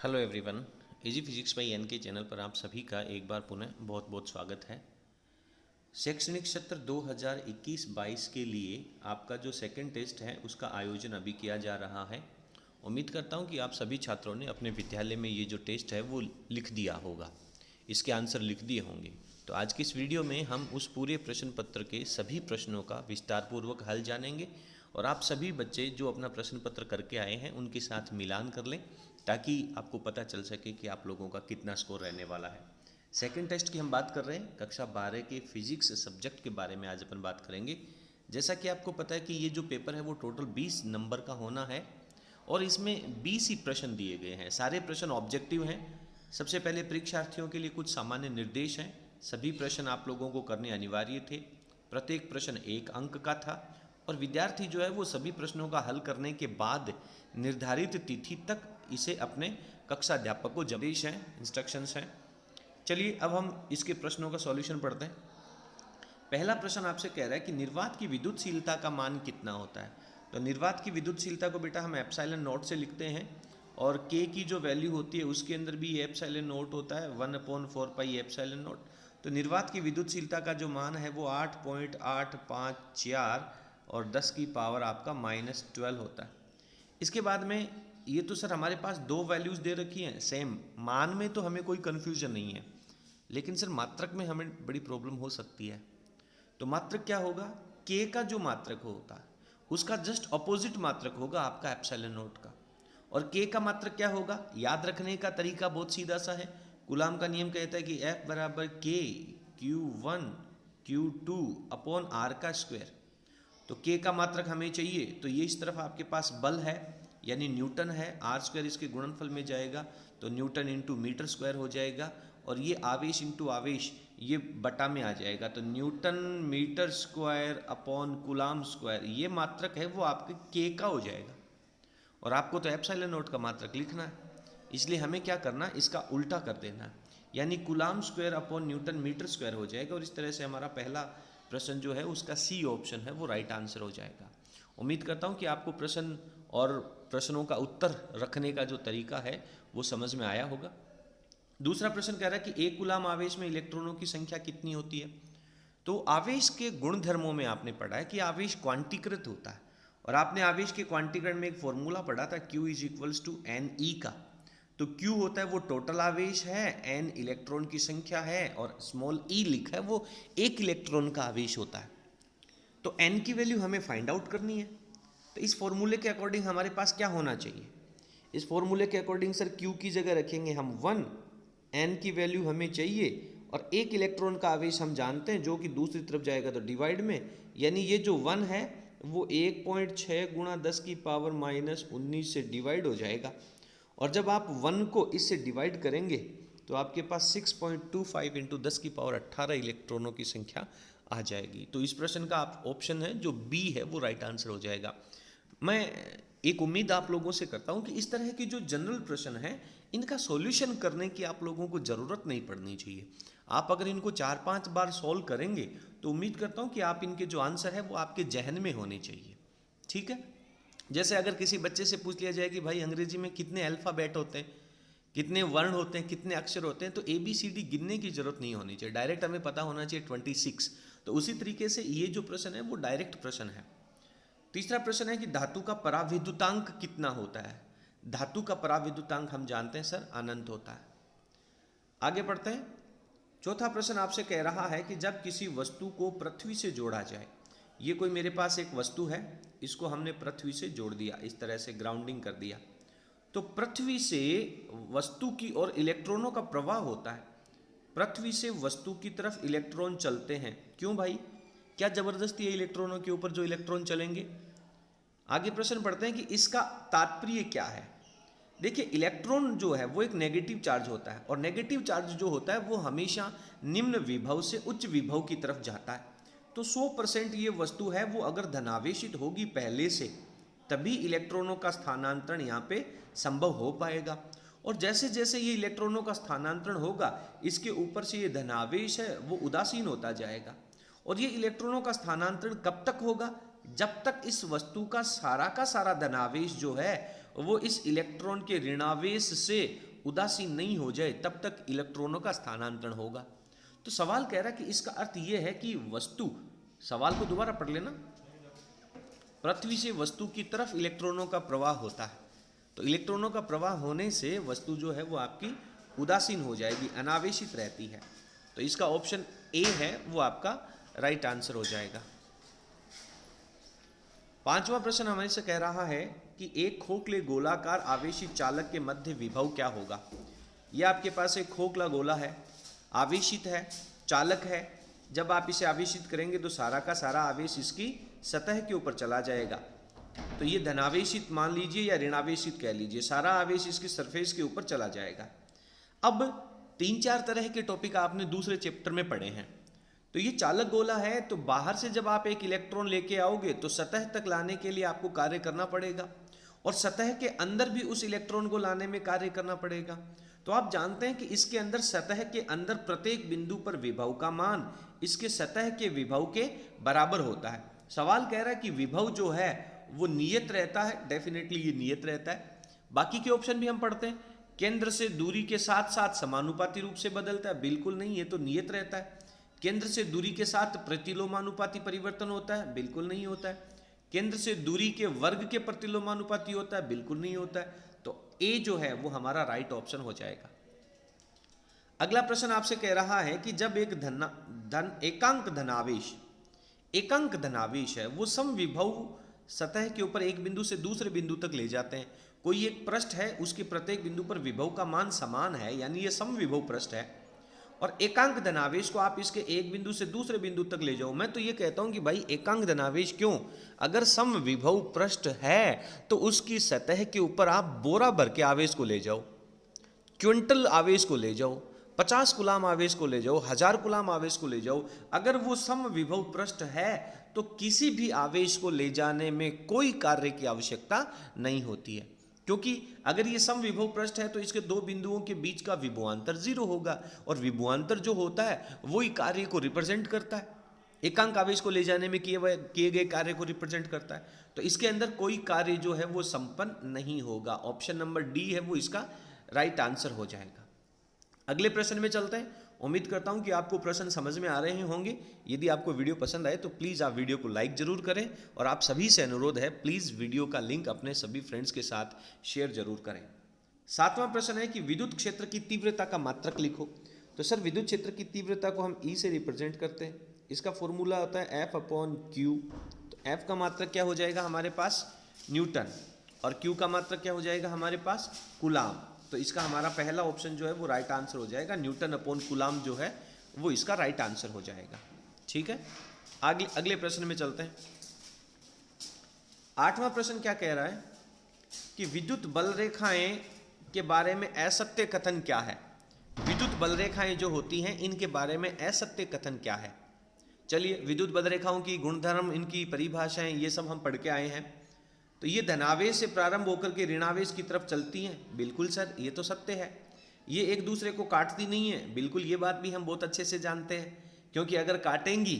Hello everyone. Easy physics by N K channel पर आप सभी का एक बार पुनः बहुत बहुत स्वागत है। शैक्षणिक सत्र 2021-22 के लिए आपका जो सेकंड टेस्ट है उसका आयोजन अभी किया जा रहा है। उम्मीद करता हूं कि आप सभी छात्रों ने अपने विद्यालय में ये जो टेस्ट है वो लिख दिया होगा, इसके आंसर लिख दिए होंगे। तो आज की इस वीडियो में हम उस पूरे प्रश्न पत्र के सभी प्रश्नों का विस्तारपूर्वक हल जानेंगे और आप सभी बच्चे जो अपना प्रश्न पत्र करके आए हैं उनके साथ मिलान कर लें ताकि आपको पता चल सके कि आप लोगों का कितना स्कोर रहने वाला है। सेकंड टेस्ट की हम बात कर रहे हैं, कक्षा 12 के फिजिक्स सब्जेक्ट के बारे में आज अपन बात करेंगे। जैसा कि आपको पता है कि ये जो पेपर है वो टोटल 20 नंबर का होना है और इसमें 20 ही प्रश्न दिए गए हैं। सारे प्रश्न ऑब्जेक्टिव हैं। सबसे पहले परीक्षार्थियों के लिए कुछ सामान्य निर्देश हैं। सभी प्रश्न आप लोगों को करने अनिवार्य थे। प्रत्येक प्रश्न 1 अंक का था और विद्यार्थी जो है वो सभी प्रश्नों का हल करने के बाद निर्धारित तिथि तक इसे अपने कक्षा अध्यापक को जबेश हैं, इंस्ट्रक्शंस हैं। चलिए अब हम इसके प्रश्नों का सॉल्यूशन पढ़ते हैं। पहला प्रश्न आपसे कह रहा है कि निर्वात की विद्युतशीलता का मान कितना होता है। तो निर्वात की विद्युतशीलता को बेटा हम एप्सिलॉन नॉट से लिखते हैं और के की जो वैल्यू होती है उसके अंदर भी एप्सिलॉन नॉट होता है 1/4 पाई एप्सिलॉन नॉट। तो निर्वात की विद्युतशीलता का जो मान है वो 8.854 और 10 की पावर आपका -12 होता है। इसके बाद में ये तो सर हमारे पास दो वैल्यूज़ दे रखी हैं सेम, मान में तो हमें कोई कन्फ्यूजन नहीं है, लेकिन सर मात्रक में हमें बड़ी प्रॉब्लम हो सकती है। तो मात्रक क्या होगा, के का जो मात्रक होता है उसका जस्ट अपोजिट मात्रक होगा आपका एप्सिलॉन नॉट का। और के का मात्रक क्या होगा, याद रखने का तरीका बहुत सीधा सा है। कूलाम का नियम कहता है कि F बराबर के Q1 Q2 अपॉन R का स्क्वायर। तो के का मात्रक हमें चाहिए तो ये इस तरफ आपके पास बल है यानी न्यूटन है, आर स्क्वायर इसके गुणनफल में जाएगा तो न्यूटन इंटू मीटर स्क्वायर हो जाएगा और ये आवेश इंटू आवेश ये बटा में आ जाएगा। तो newton metre square upon coulomb square ये मात्रक है वो आपके के का हो जाएगा। और आपको तो एप्सिलॉन नॉट का मात्रक लिखना है, इसलिए हमें क्या करना है, इसका उल्टा कर देना है, यानी coulomb square upon newton metre square हो जाएगा। और इस तरह से हमारा पहला प्रश्न जो है उसका सी ऑप्शन है वो राइट आंसर हो जाएगा। उम्मीद करता हूँ कि आपको प्रश्न और प्रश्नों का उत्तर रखने का जो तरीका है वो समझ में आया होगा। दूसरा प्रश्न कह रहा है कि एक कूलाम आवेश में इलेक्ट्रॉनों की संख्या कितनी होती है। तो आवेश के गुणधर्मों में आपने पढ़ा है कि आवेश क्वांटीकृत होता है और आपने आवेश के क्वांटीकरण में एक फॉर्मूला पढ़ा था Q = NE का। तो Q होता है वो टोटल आवेश है, N इलेक्ट्रॉन की संख्या है और स्मॉल e लिखा है वो एक इलेक्ट्रॉन का आवेश होता है। तो N की वैल्यू हमें फाइंड आउट करनी है। तो इस फॉर्मूले के अकॉर्डिंग हमारे पास क्या होना चाहिए, इस फॉर्मूले के अकॉर्डिंग सर Q की जगह रखेंगे हम 1, N की वैल्यू हमें चाहिए और एक इलेक्ट्रॉन का आवेश हम जानते हैं जो कि दूसरी तरफ जाएगा तो डिवाइड में, यानी ये जो 1 है वो 1.6 गुणा 10 की पावर -19 से डिवाइड हो जाएगा। और जब आप 1 को इससे डिवाइड करेंगे तो आपके पास 6.25 इंटू 10 की पावर 18 इलेक्ट्रॉनों की संख्या आ जाएगी। तो इस प्रश्न का आप ऑप्शन है जो बी है वो राइट आंसर हो जाएगा। मैं एक उम्मीद आप लोगों से करता हूं कि इस तरह के जो जनरल प्रश्न हैं इनका सॉल्यूशन करने की आप लोगों को ज़रूरत नहीं पड़नी चाहिए। आप अगर इनको 4-5 बार सॉल्व करेंगे तो उम्मीद करता हूं कि आप इनके जो आंसर है वो आपके जहन में होने चाहिए। ठीक है, जैसे अगर किसी बच्चे से पूछ लिया जाए कि भाई अंग्रेजी में कितने अल्फ़ाबेट होते हैं, कितने वर्ण होते हैं, कितने अक्षर होते हैं, तो ABCD गिनने की जरूरत नहीं होनी चाहिए, डायरेक्ट हमें पता होना चाहिए 26। तो उसी तरीके से ये जो प्रश्न है वो डायरेक्ट प्रश्न है। तीसरा प्रश्न है कि धातु का पराविद्युतांक कितना होता है। धातु का पराविद्युतांक हम जानते हैं सर अनंत होता है। आगे बढ़ते हैं। चौथा प्रश्न आपसे कह रहा है कि जब किसी वस्तु को पृथ्वी से जोड़ा जाए, ये कोई मेरे पास एक वस्तु है, इसको हमने पृथ्वी से जोड़ दिया, इस तरह से ग्राउंडिंग कर दिया, तो पृथ्वी से वस्तु की ओर इलेक्ट्रॉनों का प्रवाह होता है। पृथ्वी से वस्तु की तरफ इलेक्ट्रॉन चलते हैं, क्यों भाई, क्या जबरदस्ती है इलेक्ट्रॉनों के ऊपर जो इलेक्ट्रॉन चलेंगे। आगे प्रश्न पढ़ते हैं कि इसका तात्पर्य क्या है। देखिए इलेक्ट्रॉन जो है वो एक नेगेटिव चार्ज होता है और नेगेटिव चार्ज जो होता है वो हमेशा निम्न विभव से उच्च विभव की तरफ जाता है। तो 100% ये वस्तु है वो अगर धनावेशित होगी पहले से तभी इलेक्ट्रॉनों का स्थानांतरण यहाँ पे संभव हो पाएगा। और जैसे जैसे ये इलेक्ट्रॉनों का स्थानांतरण होगा इसके ऊपर से ये धनावेश है वो उदासीन होता जाएगा। और ये इलेक्ट्रॉनों का स्थानांतरण कब तक होगा, जब तक इस वस्तु का सारा धनावेश जो है वो इस इलेक्ट्रॉन के ऋणावेश से उदासीन नहीं हो जाए तब तक इलेक्ट्रॉनों का स्थानांतरण होगा। तो सवाल कह रहा है कि इसका अर्थ यह है कि वस्तु, सवाल को दोबारा पढ़ लेना, पृथ्वी से वस्तु की तरफ इलेक्ट्रॉनों का प्रवाह होता है, तो इलेक्ट्रॉनों का प्रवाह होने से वस्तु जो है वो आपकी उदासीन हो जाएगी, अनावेशित रहती है। तो इसका ऑप्शन ए है वो आपका राइट आंसर हो जाएगा। पांचवा प्रश्न हमारे से कह रहा है कि एक खोखले गोलाकार आवेशित चालक के मध्य विभव क्या होगा। यह आपके पास एक खोखला गोला है, आवेशित है, चालक है। जब आप इसे आवेशित करेंगे तो सारा का सारा आवेश इसकी सतह के ऊपर चला जाएगा। तो ये धनावेशित मान लीजिए या ऋणावेशित कह लीजिए, सारा आवेश इसकी सरफेस के ऊपर चला जाएगा। अब 3-4 तरह के टॉपिक आपने दूसरे चैप्टर में पढ़े हैं। तो ये चालक गोला है, तो बाहर से जब आप एक इलेक्ट्रॉन लेके आओगे तो सतह तक लाने के लिए आपको कार्य करना पड़ेगा, और सतह के अंदर भी उस इलेक्ट्रॉन को लाने में कार्य करना पड़ेगा। तो आप जानते हैं कि इसके अंदर, सतह के अंदर प्रत्येक बिंदु पर विभव का मान इसके सतह के विभव के बराबर होता है। सवाल कह रहा है कि विभव जो है वो नियत रहता है, डेफिनेटली ये नियत रहता है। बाकी के ऑप्शन भी हम पढ़ते हैं। केंद्र से दूरी के साथ साथ समानुपाती रूप से बदलता है, बिल्कुल नहीं, ये तो नियत रहता है। केंद्र से दूरी के साथ प्रतिलोमानुपाती परिवर्तन होता है, बिल्कुल नहीं होता है। केंद्र से दूरी के वर्ग के प्रतिलोमानुपाती होता है, बिल्कुल नहीं होता है। तो ए जो है वो हमारा राइट ऑप्शन हो जाएगा। अगला प्रश्न आपसे कह रहा है कि जब एक एकांक धनावेश है वो समविभव सतह के ऊपर एक बिंदु से दूसरे बिंदु तक ले जाते हैं। कोई एक पृष्ठ है, उसके प्रत्येक बिंदु पर विभव का मान समान है, यानी ये समविभव पृष्ठ है, और एकांक धनावेश को आप इसके एक बिंदु से दूसरे बिंदु तक ले जाओ। मैं तो ये कहता हूं कि भाई एकांक धनावेश क्यों, अगर समविभव पृष्ठ है तो उसकी सतह के ऊपर आप बोरा भर के आवेश को ले जाओ, क्विंटल आवेश को ले जाओ, 50 कूलाम आवेश को ले जाओ, 1000 कूलाम आवेश को ले जाओ। अगर वो समविभव पृष्ठ है तो किसी भी आवेश को ले जाने में कोई कार्य की आवश्यकता नहीं होती है, क्योंकि अगर ये समविभव पृष्ठ है तो इसके दो बिंदुओं के बीच का विभवांतर 0 होगा, और विभवांतर जो होता है वही कार्य को रिप्रेजेंट करता है, एकांक आवेश को ले जाने में किए गए कार्य को रिप्रेजेंट करता है। तो इसके अंदर कोई कार्य जो है वो संपन्न नहीं होगा। ऑप्शन नंबर डी है वो इसका राइट आंसर हो जाएगा। अगले प्रश्न में चलते हैं। उम्मीद करता हूं कि आपको प्रश्न समझ में आ रहे होंगे। यदि आपको वीडियो पसंद आए तो प्लीज़ आप वीडियो को लाइक जरूर करें, और आप सभी से अनुरोध है प्लीज़ वीडियो का लिंक अपने सभी फ्रेंड्स के साथ शेयर जरूर करें। 7वां प्रश्न है कि विद्युत क्षेत्र की तीव्रता का मात्रक लिखो। तो सर विद्युत क्षेत्र की तीव्रता को हम ई से रिप्रेजेंट करते हैं। इसका फॉर्मूला होता है F/Q। तो F का मात्रक क्या हो जाएगा हमारे पास, न्यूटन, और Q का मात्रक क्या हो जाएगा हमारे पास, कूलाम। तो इसका हमारा पहला ऑप्शन जो है वो राइट आंसर हो जाएगा, N/कूलाम जो है वो इसका राइट आंसर हो जाएगा। ठीक है, आगे अगले प्रश्न में चलते हैं। 8वां प्रश्न क्या कह रहा है कि विद्युत बल रेखाएं के बारे में असत्य कथन क्या है। विद्युत बल रेखाएं जो होती हैं इनके बारे में असत्य कथन क्या है। चलिए, विद्युत बल रेखाओं की गुणधर्म, इनकी परिभाषाएं, ये सब हम पढ़ के आए हैं। तो ये धनावेश से प्रारंभ होकर के ऋणावेश की तरफ चलती हैं, बिल्कुल सर, ये तो सत्य है। ये एक दूसरे को काटती नहीं है, बिल्कुल, ये बात भी हम बहुत अच्छे से जानते हैं, क्योंकि अगर काटेंगी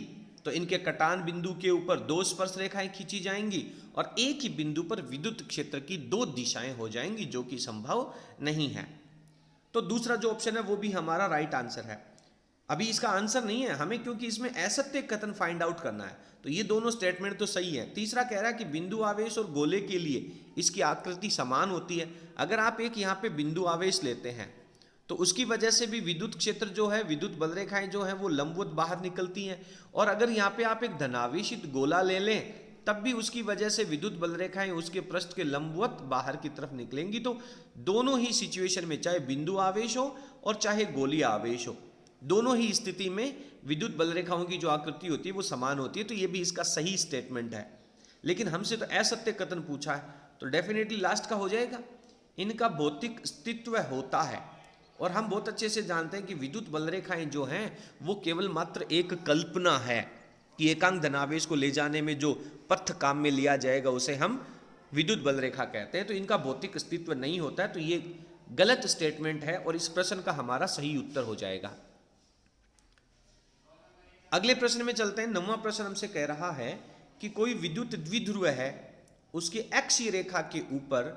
तो इनके कटान बिंदु के ऊपर 2 स्पर्श रेखाएं खींची जाएंगी, और एक ही बिंदु पर विद्युत क्षेत्र की 2 दिशाएं हो जाएंगी, जो कि संभव नहीं है। तो दूसरा जो ऑप्शन है वो भी हमारा राइट आंसर है। अभी इसका आंसर नहीं है हमें, क्योंकि इसमें असत्य कथन फाइंड आउट करना है। तो ये दोनों स्टेटमेंट तो सही है। तीसरा कह रहा है कि बिंदु आवेश और गोले के लिए इसकी आकृति समान होती है। अगर आप एक यहाँ पे बिंदु आवेश लेते हैं तो उसकी वजह से भी विद्युत क्षेत्र जो है, विद्युत बल रेखाएं जो है वो लंबवत बाहर निकलती हैं, और अगर यहाँ पे आप एक धनावेशित गोला ले लें तब भी उसकी वजह से विद्युत बल रेखाएं उसके पृष्ठ के लंबवत बाहर की तरफ निकलेंगी। तो दोनों ही सिचुएशन में, चाहे बिंदु आवेश हो और चाहे गोलीय आवेश हो, दोनों ही स्थिति में विद्युत बल रेखाओं की जो आकृति होती है वो समान होती है। तो ये भी इसका सही स्टेटमेंट है। लेकिन हमसे तो असत्य कथन पूछा है, तो डेफिनेटली लास्ट का हो जाएगा, इनका भौतिक अस्तित्व होता है। और हम बहुत अच्छे से जानते हैं कि विद्युत बल रेखाएं जो हैं वो केवल मात्र एक कल्पना है कि एकांक धनावेश को ले जाने में जो पथ काम में लिया जाएगा उसे हम विद्युत बल रेखा कहते हैं। तो इनका भौतिक अस्तित्व नहीं होता है। तो ये गलत स्टेटमेंट है, और इस प्रश्न का हमारा सही उत्तर हो जाएगा। अगले प्रश्न में चलते हैं। 9वां प्रश्न हमसे कह रहा है कि कोई विद्युत द्विध्रुव है, उसकी अक्षीय रेखा के ऊपर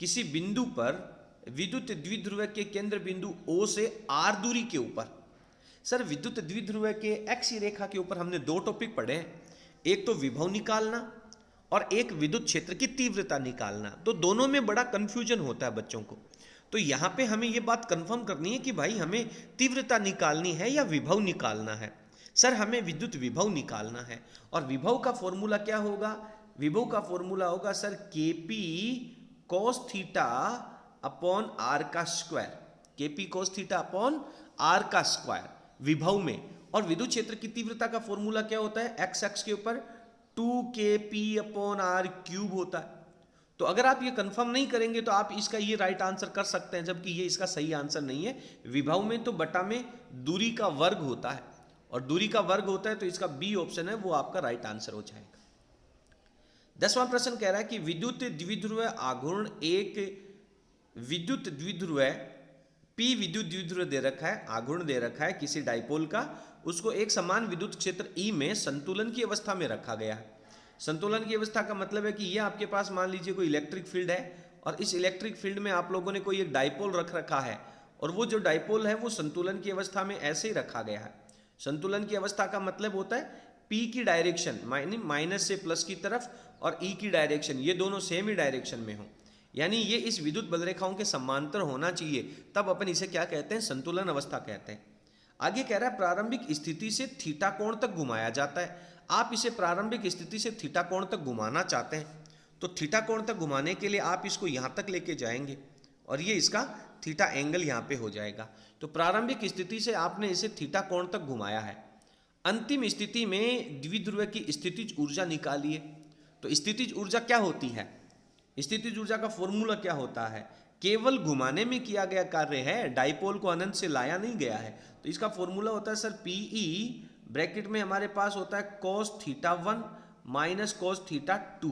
किसी बिंदु पर विद्युत द्विध्रुव के केंद्र बिंदु O से R दूरी के ऊपर। सर विद्युत द्विध्रुव के एक्स रेखा के ऊपर हमने दो टॉपिक पढ़े हैं, एक तो विभव निकालना और एक विद्युत क्षेत्र की तीव्रता निकालना। तो दोनों में बड़ा कंफ्यूजन होता है बच्चों को। तो यहाँ पे हमें ये बात कंफर्म करनी है कि भाई हमें तीव्रता निकालनी है या विभव निकालना है। सर हमें विद्युत विभव निकालना है, और विभव का फॉर्मूला क्या होगा? विभव का फॉर्मूला होगा sir KP cos theta upon R का square, KP cos theta upon R का स्क्वायर विभव में। और विद्युत क्षेत्र की तीव्रता का फॉर्मूला क्या होता है? x एक्स के ऊपर 2KP अपॉन R क्यूब होता है। तो अगर आप ये कंफर्म नहीं करेंगे तो आप इसका ये राइट आंसर कर सकते हैं, जबकि ये इसका सही आंसर नहीं है। विभव में तो बटा में दूरी का वर्ग होता है, और दूरी का वर्ग होता है, तो इसका बी ऑप्शन है वो आपका राइट आंसर हो जाएगा। 10वां प्रश्न कह रहा है कि विद्युत द्विध्रुव आघूर्ण एक विद्युत द्विध्रुव P विद्युत द्विध्रुव दे रखा है, आघूर्ण दे रखा है किसी डाइपोल का, उसको एक समान विद्युत क्षेत्र E में संतुलन की अवस्था में रखा गया है। संतुलन की अवस्था का मतलब है कि ये आपके पास मान लीजिए कोई इलेक्ट्रिक फील्ड है, और इस इलेक्ट्रिक फील्ड में आप लोगों ने कोई एक डाइपोल रख रखा है, और वो जो डाइपोल है वो संतुलन की अवस्था में ऐसे ही रखा गया है। संतुलन की अवस्था का मतलब होता है P की डायरेक्शन माइनस से प्लस की तरफ, और E की डायरेक्शन ये दोनों सेम ही डायरेक्शन में हो, यानी ये इस विद्युत बल रेखाओं के समांतर होना चाहिए, तब अपन इसे क्या कहते हैं? संतुलन अवस्था कहते हैं। आगे कह रहा है प्रारंभिक स्थिति से थीटा कोण तक घुमाया जाता है। आप इसे प्रारंभिक स्थिति से थीटा कोण तक घुमाना चाहते हैं, तो थीटा कोण तक घुमाने के लिए आप इसको यहाँ तक लेके जाएंगे, और ये इसका थीटा एंगल यहाँ पे हो जाएगा। तो प्रारंभिक स्थिति से आपने इसे थीटा कोण तक घुमाया है। अंतिम स्थिति में द्विध्रुव की स्थितिज ऊर्जा निकालिए। तो स्थितिज ऊर्जा क्या होती है? स्थितिज ऊर्जा का फॉर्मूला क्या होता है? केवल घुमाने में किया गया कार्य है, डाइपोल को अनंत से लाया नहीं गया है। तो इसका फॉर्मूला होता है सर PE ब्रैकेट में हमारे पास होता है cos theta 1 minus cos theta 2।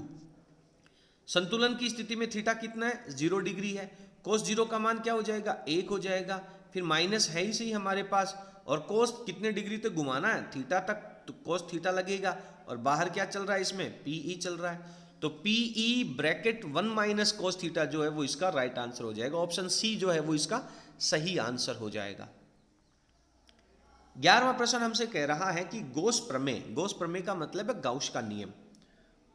संतुलन की स्थिति में थीटा कितना है? 0 डिग्री है। cos 0 का मान क्या हो जाएगा? 1 हो जाएगा। फिर माइनस है ही सही हमारे पास, और cos कितने डिग्री तक घुमाना है? थीटा तक, तो cos थीटा लगेगा। और बाहर क्या चल रहा है? इसमें PE चल रहा है। तो PE bracket 1 minus cos theta जो है वो इसका राइट आंसर हो जाएगा। ऑप्शन सी जो है वो इसका सही आंसर हो जाएगा। 11वां प्रश्न हमसे कह रहा है कि गॉस प्रमेय का मतलब है गाउस का नियम,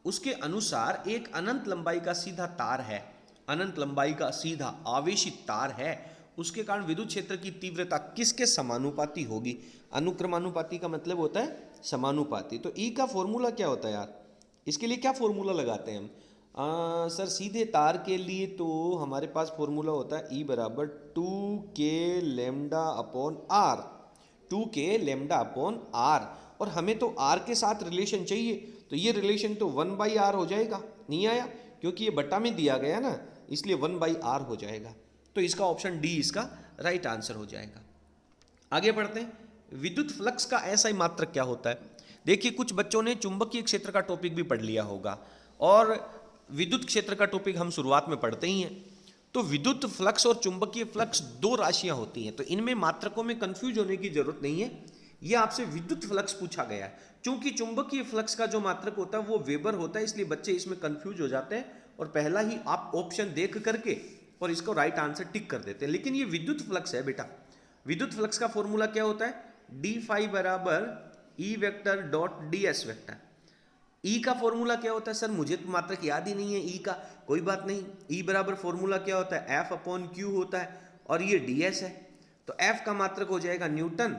उसके अनुसार एक अनंत लंबाई का सीधा तार है, अनंत लंबाई का सीधा आवेशित तार है, उसके कारण विद्युत क्षेत्र की तीव्रता किसके समानुपाती होगी? अनुक्रमानुपाती का मतलब होता है समानुपाती। तो E का फॉर्मूला क्या होता है यार? इसके लिए क्या फॉर्मूला लगाते हैं हम? सर सीधे तार के लिए तो हमारे पास फॉर्मूला होता है E बराबर 2K lambda upon R, 2K lambda upon R, और हमें तो R के साथ रिलेशन चाहिए, तो ये रिलेशन तो 1/R हो जाएगा। नहीं आया क्योंकि ये बट्टा में दिया गया ना, इसलिए 1/R हो जाएगा। तो इसका ऑप्शन डी इसका राइट आंसर हो जाएगा। आगे बढ़ते हैं। विद्युत फ्लक्स का ऐसा ही मात्रक क्या होता है? देखिए कुछ बच्चों ने चुंबकीय क्षेत्र का टॉपिक भी पढ़ लिया होगा, और विद्युत क्षेत्र का टॉपिक हम शुरुआत में पढ़ते ही हैं। तो विद्युत फ्लक्स और चुंबकीय फ्लक्स दो राशियां होती हैं, तो इनमें मात्रकों में कंफ्यूज होने की जरूरत नहीं है। यह आपसे विद्युत फ्लक्स पूछा गया है। चूंकि चुंबकीय फ्लक्स का जो मात्रक होता है वो वेबर होता है, इसलिए बच्चे इसमें कंफ्यूज हो जाते हैं, और पहला ही आप ऑप्शन देख करके और इसको राइट आंसर टिक कर देते हैं। लेकिन ये विद्युत फ्लक्स है बेटा। विद्युत फ्लक्स का फॉर्मूला क्या होता है? डी फाई बराबर E vector dot d S vector. E का फॉर्मूला क्या होता है? सर मुझे तो मात्रक याद ही नहीं है ई का। कोई बात नहीं, ई बराबर फॉर्मूला क्या होता है? एफ अपॉन क्यू होता है, और ये डी एस है। तो एफ का मात्रक हो जाएगा न्यूटन,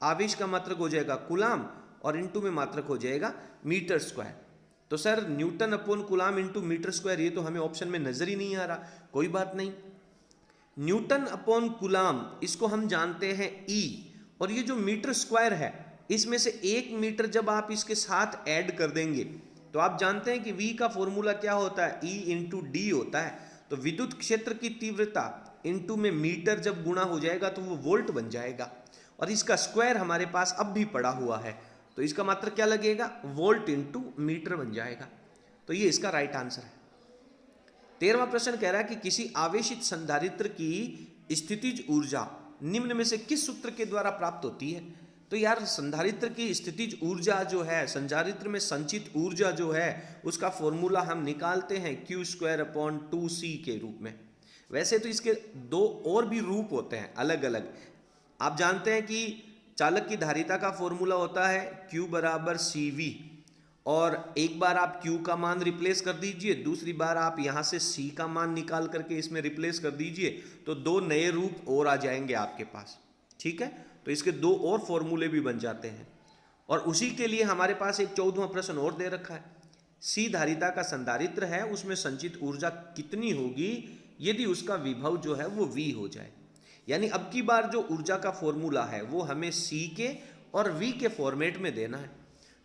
आवेश का मात्रक हो जाएगा कूलाम, और इनटू में मात्रक हो जाएगा मीटर स्क्वायर। तो sir newton upon coulomb into metre square, ये तो हमें ऑप्शन में नजर ही नहीं आ रहा। कोई बात नहीं, न्यूटन अपॉन कूलाम इसको हम जानते हैं ई, और ये जो मीटर स्क्वायर है इसमें से 1 मीटर जब आप इसके साथ ऐड कर देंगे तो आप जानते हैं कि V का फॉर्मूला क्या होता है? E इंटू डी होता है। तो विद्युत क्षेत्र की तीव्रता इंटू में मीटर जब गुणा हो जाएगा तो वो वोल्ट बन जाएगा, और इसका स्क्वायर हमारे पास अब भी पड़ा हुआ है, तो इसका मात्रक क्या लगेगा? वोल्ट इंटू मीटर बन जाएगा। तो ये इसका राइट आंसर है। 13वां प्रश्न कह रहा है कि किसी आवेशित संधारित्र की स्थितिज ऊर्जा निम्न में से किस सूत्र के द्वारा प्राप्त होती है? तो यार संधारित्र की स्थितिज ऊर्जा जो है, संधारित्र में संचित ऊर्जा जो है, उसका फॉर्मूला हम निकालते हैं Q² अपॉन 2C के रूप में। वैसे तो इसके दो और भी रूप होते हैं अलग अलग। आप जानते हैं कि चालक की धारिता का फॉर्मूला होता है Q बराबर CV, और एक बार आप Q का मान रिप्लेस कर दीजिए, दूसरी बार आप यहाँ से C का मान निकाल करके इसमें रिप्लेस कर दीजिए, तो दो नए रूप और आ जाएंगे आपके पास। ठीक है, तो इसके दो और फॉर्मूले भी बन जाते हैं। और उसी के लिए हमारे पास एक 14वां प्रश्न और दे रखा है। C धारिता का संधारित्र है, उसमें संचित ऊर्जा कितनी होगी यदि उसका विभव जो है वो V हो जाए। यानी अब की बार जो ऊर्जा का फॉर्मूला है वो हमें C के और V के फॉर्मेट में देना है।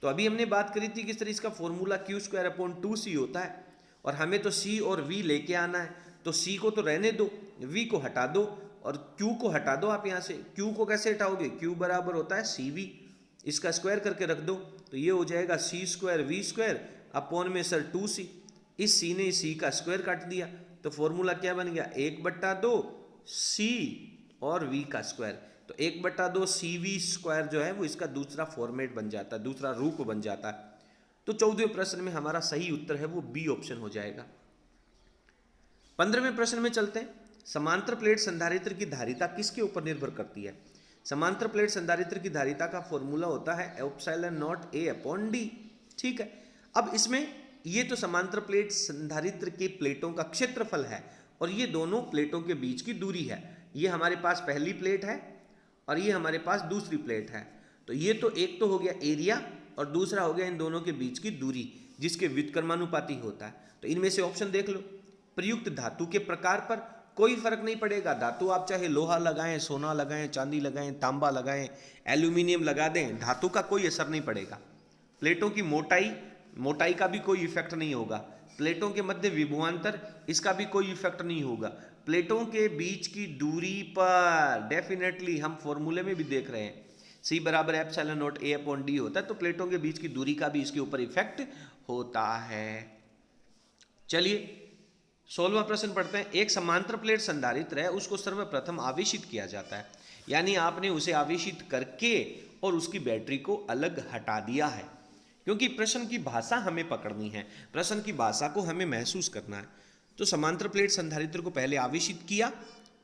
तो अभी हमने बात करी थी किस तरह इसका फॉर्मूला Q²/2C होता है, और हमें तो C और V लेके आना है। तो C को तो रहने दो, V को हटा दो और Q को हटा दो। आप यहाँ से Q को कैसे हटाओगे? Q बराबर होता है CV, इसका स्क्वायर करके रख दो तो ये हो जाएगा C²V² में सर 2C। इस C ने इस C का स्क्वायर काट दिया तो फॉर्मूला क्या बन गया? 1/2 C और V का स्क्वायर। तो 1/2 CV² जो है वो इसका दूसरा फॉर्मेट बन जाता है, दूसरा रूप बन जाता है। तो 14वें प्रश्न में हमारा सही उत्तर है वो बी ऑप्शन हो जाएगा। 15वें प्रश्न में चलते हैं। समांतर प्लेट संधारित्र की धारिता किसके ऊपर निर्भर करती है? समांतर प्लेट संधारित्र की धारिता का फॉर्मूला होता है ε0A/d। ठीक है, अब इसमें ये तो समांतर प्लेट संधारित्र के प्लेटों का क्षेत्रफल है और ये दोनों प्लेटों के बीच की दूरी है। ये हमारे पास पहली प्लेट है और ये हमारे पास दूसरी प्लेट है। तो ये तो एक तो हो गया एरिया और दूसरा हो गया इन दोनों के बीच की दूरी, जिसके व्युत्क्रमानुपाती होता है। तो इनमें से ऑप्शन देख लो। प्रयुक्त धातु के प्रकार पर कोई फर्क नहीं पड़ेगा। धातु आप चाहे लोहा लगाएं, सोना लगाएं, चांदी लगाएं, तांबा लगाएं, एल्यूमिनियम लगा दें, धातु का कोई असर नहीं पड़ेगा। प्लेटों की मोटाई का भी कोई इफेक्ट नहीं होगा। प्लेटों के मध्य विभवांतर, इसका भी कोई इफेक्ट नहीं होगा। प्लेटों के बीच की दूरी पर डेफिनेटली हम फॉर्मूले में भी देख रहे हैं C बराबर ε0A/d होता है, तो प्लेटों के बीच की दूरी का भी इसके ऊपर इफेक्ट होता है। चलिए 16वां प्रश्न पढ़ते हैं। एक समांतर प्लेट संधारित्र है, उसको सर्वप्रथम आवेशित किया जाता है, यानी आपने उसे आवेशित करके और उसकी बैटरी को अलग हटा दिया है। क्योंकि प्रश्न की भाषा हमें पकड़नी है, प्रश्न की भाषा को हमें महसूस करना है। तो समांतर प्लेट संधारित्र को पहले आवेशित किया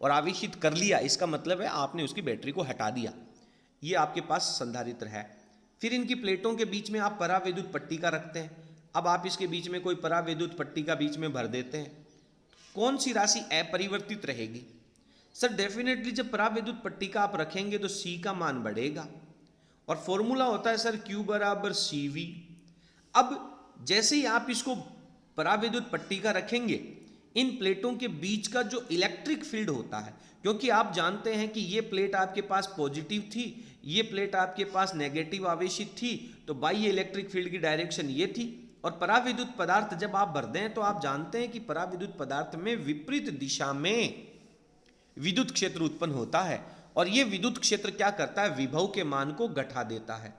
और आवेशित कर लिया, इसका मतलब है आपने उसकी बैटरी को हटा दिया। ये आपके पास संधारित्र है। फिर इनकी प्लेटों के बीच में आप परावैद्युत पट्टिका रखते हैं। अब आप इसके बीच में कोई परावैद्युत पट्टिका बीच में भर देते हैं, कौन सी राशि अपरिवर्तित रहेगी? सर डेफिनेटली जब परावैद्युत पट्टिका आप रखेंगे तो C का मान बढ़ेगा और फॉर्मूला होता है सर Q बराबर CV। अब जैसे ही आप इसको परावैद्युत पट्टिका रखेंगे, इन प्लेटों के बीच का जो इलेक्ट्रिक फील्ड होता है, क्योंकि आप जानते हैं कि ये प्लेट आपके पास पॉजिटिव थी, ये प्लेट आपके पास नेगेटिव आवेशित थी, तो बाह्य इलेक्ट्रिक फील्ड की डायरेक्शन ये थी। और परावैद्युत पदार्थ जब आप भर दें तो आप जानते हैं कि परावैद्युत पदार्थ में विपरीत दिशा में विद्युत क्षेत्र उत्पन्न होता है और ये विद्युत क्षेत्र क्या करता है? विभव के मान को घटा देता है।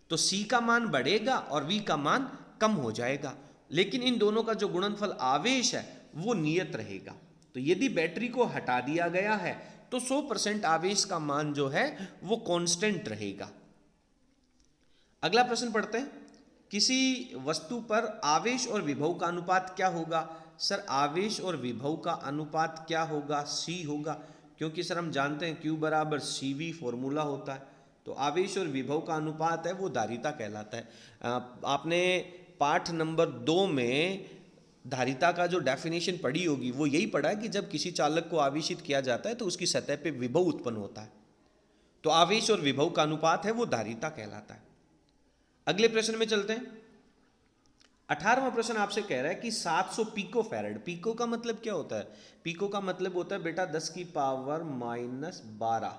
तो C का मान बढ़ेगा और V का मान कम हो जाएगा, लेकिन इन दोनों का जो गुणनफल आवेश है वो नियत रहेगा। तो यदि बैटरी को हटा दिया गया है तो 100% आवेश का मान जो है वो कांस्टेंट रहेगा। अगला प्रश्न पढ़ते हैं। किसी वस्तु पर आवेश और विभव का अनुपात क्या होगा? सर आवेश और विभव का अनुपात क्या होगा? C होगा, क्योंकि सर हम जानते हैं Q बराबर CV फॉर्मूला होता है। तो आवेश और विभव का अनुपात है वो धारिता कहलाता है। आपने पाठ नंबर 2 में धारिता का जो डेफिनेशन पढ़ी होगी वो यही पढ़ा है कि जब किसी चालक को आवेशित किया जाता है तो उसकी सतह पे विभव उत्पन्न होता है। तो आवेश और विभव का अनुपात है वो धारिता कहलाता है। अगले प्रश्न में चलते हैं। 18वां प्रश्न आपसे कह रहा है कि 700 पिको फैरेड, पिको का मतलब क्या होता है? पिको का मतलब होता है बेटा 10 की पावर -12।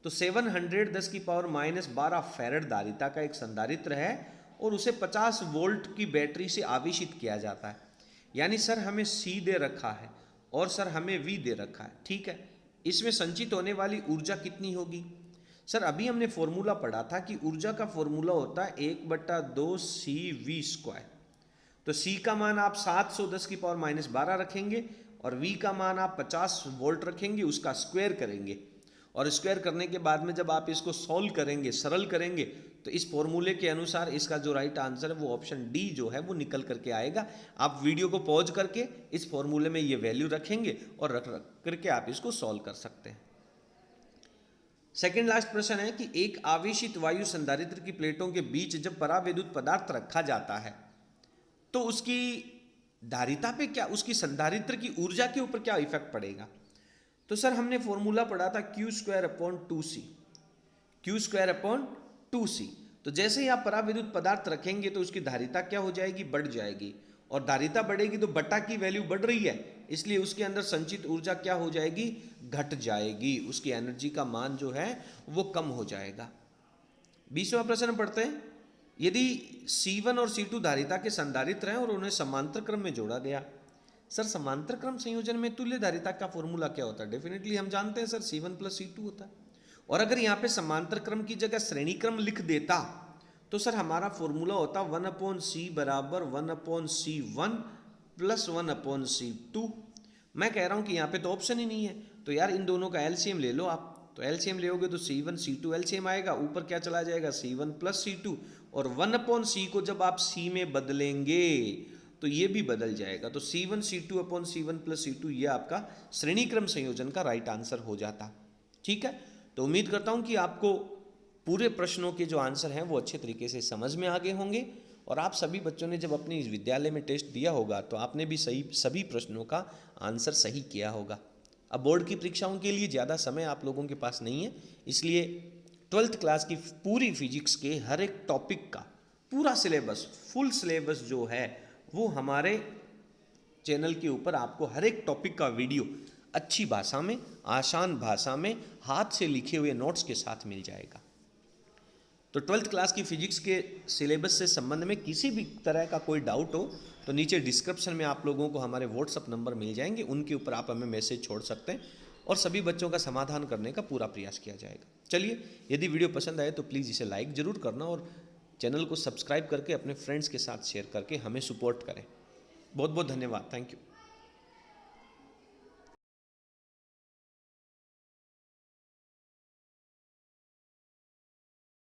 तो 700 10 की पावर -12 फैरेड धारिता का एक संधारित्र है और उसे 50 वोल्ट की बैटरी से आवेशित किया जाता है। यानी सर हमें C दे रखा है और सर हमें V दे रखा है। ठीक है, इसमें संचित होने वाली ऊर्जा कितनी होगी? सर अभी हमने फॉर्मूला पढ़ा था कि ऊर्जा का फॉर्मूला होता है 1/2 CV²। तो C का मान आप 700 10 की पावर -12 रखेंगे और V का मान आप 50 वोल्ट रखेंगे, उसका स्क्वायर करेंगे और स्क्वायर करने के बाद में जब आप इसको सॉल्व करेंगे, सरल करेंगे, तो इस फॉर्मूले के अनुसार इसका जो राइट आंसर है वो ऑप्शन डी जो है वो निकल करके आएगा। आप वीडियो को पॉज करके इस फॉर्मूले में ये वैल्यू रखेंगे और रख करके आप इसको सॉल्व कर सकते हैं। सेकेंड लास्ट प्रश्न है कि एक आवेशित वायु संधारित्र की प्लेटों के बीच जब परावैद्युत पदार्थ रखा जाता है तो उसकी धारिता पे क्या, उसकी संधारित्र की ऊर्जा के ऊपर क्या इफेक्ट पड़ेगा। तो सर हमने फॉर्मूला पढ़ा था Q²/2C, Q²/2C। तो जैसे ही आप परावैद्युत पदार्थ रखेंगे तो उसकी धारिता क्या हो जाएगी, बढ़ जाएगी, और धारिता बढ़ेगी तो बटा की वैल्यू बढ़ रही है, इसलिए उसके अंदर संचित ऊर्जा क्या हो जाएगी, घट जाएगी, उसकी एनर्जी का मान जो है वो कम हो जाएगा। 20वां प्रश्न पढ़ते हैं। यदि C1 और C2 धारिता के संधारित्र हैं और उन्हें समांतर क्रम में जोड़ा गया। सर समांतर क्रम संयोजन में तुल्य धारिता का फॉर्मूला क्या होता है? डेफिनेटली हम जानते हैं सर C1 + C2 होता है। और अगर यहाँ पे समांतर क्रम की जगह श्रेणी क्रम लिख देता तो सर हमारा फॉर्मूला होता 1/C = 1/C1 + 1/C2। मैं कह रहा हूँ कि यहाँ पे तो ऑप्शन ही नहीं है, तो यार इन दोनों का एलसीएम ले लो आप। तो एलसीएम लोगे तो C1 C2 एलसीएम आएगा, ऊपर क्या चला जाएगा, C1 + C2, और 1/C को जब आप C में बदलेंगे तो ये भी बदल जाएगा। तो C1 C2/C1 + C2 ये आपका श्रेणी क्रम संयोजन का राइट आंसर हो जाता। ठीक है, तो उम्मीद करता हूँ कि आपको पूरे प्रश्नों के जो आंसर हैं वो अच्छे तरीके से समझ में आ गए होंगे, और आप सभी बच्चों ने जब अपने इस विद्यालय में टेस्ट दिया होगा तो आपने भी सभी प्रश्नों का आंसर सही किया होगा। अब बोर्ड की परीक्षाओं के लिए ज़्यादा समय आप लोगों के पास नहीं है, इसलिए 12th क्लास की पूरी फिजिक्स के हर एक टॉपिक का पूरा सिलेबस, फुल सिलेबस जो है वो हमारे चैनल के ऊपर आपको हर एक टॉपिक का वीडियो अच्छी भाषा में, आसान भाषा में, हाथ से लिखे हुए नोट्स के साथ मिल जाएगा। तो 12th क्लास की फिजिक्स के सिलेबस से संबंध में किसी भी तरह का कोई डाउट हो तो नीचे डिस्क्रिप्शन में आप लोगों को हमारे व्हाट्सअप नंबर मिल जाएंगे, उनके ऊपर आप हमें मैसेज छोड़ सकते हैं और सभी बच्चों का समाधान करने का पूरा प्रयास किया जाएगा। चलिए, यदि वीडियो पसंद आए तो प्लीज़ इसे लाइक ज़रूर करना और चैनल को सब्सक्राइब करके अपने फ्रेंड्स के साथ शेयर करके हमें सपोर्ट करें। बहुत बहुत धन्यवाद, थैंक यू।